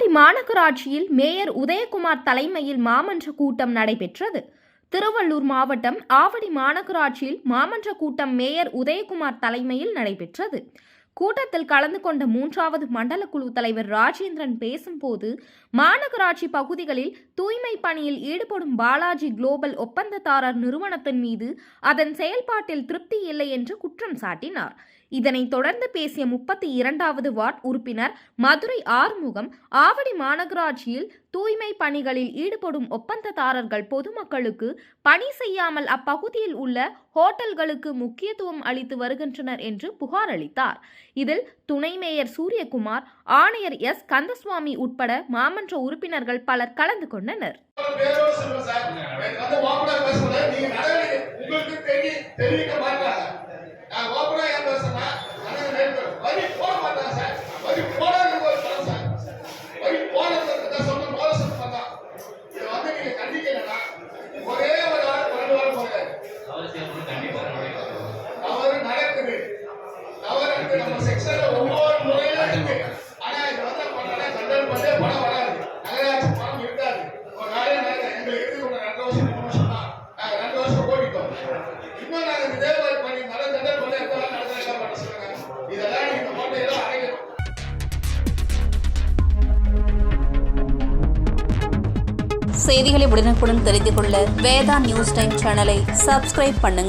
ஆவடி மாநகராட்சியில் மேயர் உதயகுமார் தலைமையில் மாமன்ற கூட்டம் நடைபெற்றது. திருவள்ளூர் மாவட்டம் ஆவடி மாநகராட்சியில் மாமன்ற கூட்டம் மேயர் உதயகுமார் தலைமையில் நடைபெற்றது. கூட்டத்தில் கலந்து கொண்ட 3வது மண்டல குழு தலைவர் ராஜேந்திரன் பேசும்போது, மாநகராட்சி பகுதிகளில் தூய்மை பணியில் ஈடுபடும் பாலாஜி குளோபல் ஒப்பந்ததாரர் நிறுவனத்தின் மீது அதன் செயல்பாட்டில் திருப்தி இல்லை என்று குற்றம் சாட்டினார். இதனைத் தொடர்ந்து பேசிய 32வது வார்டு உறுப்பினர் மதுரை ஆறுமுகம், ஆவடி மாநகராட்சியில் தூய்மை பணிகளில் ஈடுபடும் ஒப்பந்ததாரர்கள் பொதுமக்களுக்கு பணி செய்யாமல் அப்பகுதியில் உள்ள ஹோட்டல்களுக்கு முக்கியத்துவம் அளித்து வருகின்றனர் என்று புகார் அளித்தார். இதில் துணை மேயர் சூரியகுமார், ஆணையர் எஸ் கந்தசுவாமி உட்பட மாமன்ற உறுப்பினர்கள் பலர் கலந்து கொண்டனர். செய்திகளை உடனுக்குடன் தெரிந்து கொள்ள வேதா நியூஸ் டைம் சேனலை சப்ஸ்கிரைப் பண்ணுங்க.